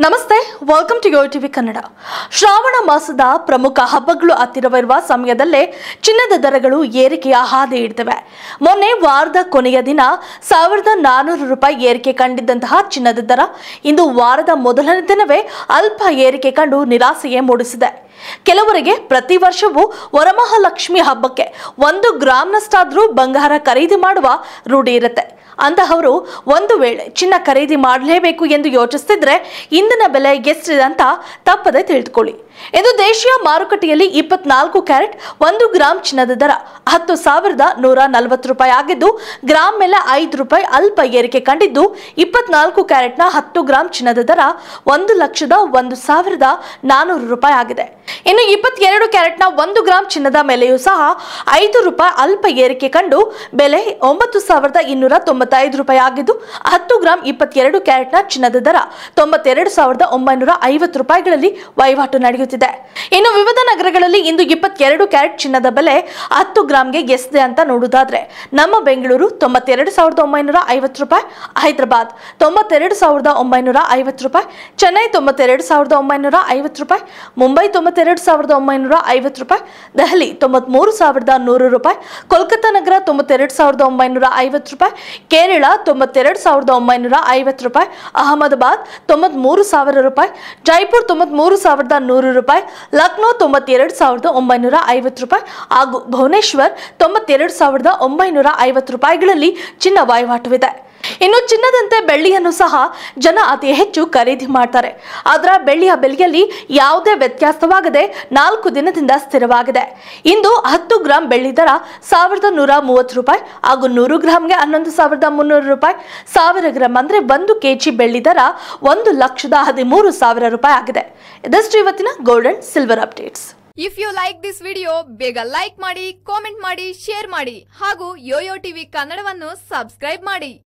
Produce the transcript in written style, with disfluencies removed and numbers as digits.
ನಮಸ್ತೆ, welcome to YoYo TV Kannada. ಶ್ರಾವಣ ಮಾಸದ ಪ್ರಮುಖ ಹಬ್ಬಗಳು ಹತ್ತಿರವಿರುವ ಸಮಯದಲ್ಲೇ ಚಿನ್ನದ ದರಗಳು ಏರಿಕೆಯ ಹಾದಿ ಹಿಡಿದಿವೆ. ಮೊನ್ನೆ ವಾರದ ಕೊನೆಯ ದಿನ 1400 ರೂಪಾಯಿ ಏರಿಕೆ ಕಂಡಿದ್ದಂತಹ ಚಿನ್ನದ ದರ ಇಂದು ವಾರದ ಮೊದಲನೇ ದಿನವೇ ಅಲ್ಪ ಏರಿಕೆ ಕಂಡು ನಿರಾಸೆಯೇ ಮೂಡಿಸಿದೆ. ಕೆಲವರಿಗೆ ಪ್ರತಿ ವರ್ಷವೂ ವರಮಹಾಲಕ್ಷ್ಮಿ ಹಬ್ಬಕ್ಕೆ 1 ಗ್ರಾಂನಷ್ಟಾದರೂ ಬಂಗಾರ ಖರೀದಿ ಮಾಡುವ ರೂಢಿ ಇರುತ್ತೆ. ಅಂತಹವರು ಒಂದು ವೇಳೆ ಚಿನ್ನ ಖರೀದಿ ಮಾಡಲೇಬೇಕು ಎಂದು ಯೋಚಿಸುತ್ತಿದ್ರೆ ಇಂದಿನ ಬೆಲೆ ಎಷ್ಟಿದೆ ಅಂತ ತಪ್ಪದೆ ತಿಳಿದುಕೊಳ್ಳಿ. ಇದು ದೇಶೀಯ ಮಾರುಕಟ್ಟೆಯಲ್ಲಿ 24 ಕ್ಯಾರೆಟ್ 1 ಗ್ರಾಂ ಚಿನ್ನದ ದರ 10,140 ರೂಪಾಯಿ ಆಗಿದ್ದು, ಗ್ರಾಂ ಮೇಲೆ 5 ರೂಪಾಯಿ ಅಲ್ಪ ಏರಿಕೆ ಕಂಡಿದ್ದು, 24 ಕ್ಯಾರೆಟ್ನ 10 ಗ್ರಾಂ ಚಿನ್ನದ ದರ 1,01,400 ರೂಪಾಯಿ ಆಗಿದೆ. ಇನ್ನು 22 ಕ್ಯಾರೆಟ್ನ 1 ಗ್ರಾಂ ಚಿನ್ನದ ಮೇಲೆಯೂ ಸಹ 5 ರೂಪಾಯಿ ಅಲ್ಪ ಏರಿಕೆ ಕಂಡು ಬೆಲೆ 9,295 ರೂಪಾಯಿ ಆಗಿದ್ದು, 10 ಗ್ರಾಂ 22 ಕ್ಯಾರೆಟ್ನ ಚಿನ್ನದ ದರ 92,950 ರೂಪಾಯಿಗಳಲ್ಲಿ ವಹಿವಾಟು ನಡೆಯುತ್ತಿದೆ. ಇನ್ನು ವಿವಿಧ ನಗರಗಳಲ್ಲಿ ಇಂದು 22 ಕ್ಯಾರೆಟ್ ಚಿನ್ನದ ಬೆಲೆ 10 ಗ್ರಾಂಗೆ ಎಷ್ಟಿದೆ ಅಂತ ನೋಡುವುದಾದ್ರೆ, ನಮ್ಮ ಬೆಂಗಳೂರು 92,950 ರೂಪಾಯಿ, ಹೈದರಾಬಾದ್ 92,950 ರೂಪಾಯಿ, ಚೆನ್ನೈ 92,950 ರೂಪಾಯಿ, ಮುಂಬೈ 92,950 ರೂಪಾಯಿ, ದೆಹಲಿ 93,100 ರೂಪಾಯಿ, ಕೋಲ್ಕತ್ತಾ ನಗರ 92,950 ರೂಪಾಯಿ, ಕೇರಳ 92,950 ರೂಪಾಯಿ, ಅಹಮದಾಬಾದ್ 93,000 ರೂಪಾಯಿ, ಜೈಪುರ್ 93,100 ರೂಪಾಯಿ, ಲಕ್ನೋ 92,950 ರೂಪಾಯಿ ಹಾಗೂ ಭುವನೇಶ್ವರ್ 92,950 ರೂಪಾಯಿಗಳಲ್ಲಿ ಚಿನ್ನ ವಹಿವಾಟುವಿದೆ. ಇನ್ನು ಚಿನ್ನದಂತೆ ಬೆಳ್ಳಿಯನ್ನು ಸಹ ಜನ ಅತಿ ಹೆಚ್ಚು ಖರೀದಿ ಮಾಡ್ತಾರೆ. ಅದರ ಬೆಳ್ಳಿಯ ಬೆಲೆಯಲ್ಲಿ ಯಾವುದೇ ವ್ಯತ್ಯಾಸವಾಗದೆ 4 ದಿನದಿಂದ ಸ್ಥಿರವಾಗಿದೆ. ಇಂದು 10 ಗ್ರಾಂ ಬೆಳ್ಳಿ ದರ 1,130 ರೂಪಾಯಿ ಹಾಗೂ 100 ಗ್ರಾಂಗೆ 11,300 ರೂಪಾಯಿ, 1000 ಗ್ರಾಂ ಅಂದ್ರೆ 1 ಕೆಜಿ ಬೆಳ್ಳಿ ದರ 1,13,000 ರೂಪಾಯಿ ಆಗಿದೆ. ಇದಷ್ಟು ಇವತ್ತಿನ gold and silver updates. If you like this video, ಬೇಗ ಲೈಕ್ ಮಾಡಿ, ಕಾಮೆಂಟ್ ಮಾಡಿ, ಶೇರ್ ಮಾಡಿ ಹಾಗೂ ಯೋಯೋ ಟಿವಿ ಕನ್ನಡವನ್ನು ಸಬ್ಸ್ಕ್ರೈಬ್ ಮಾಡಿ.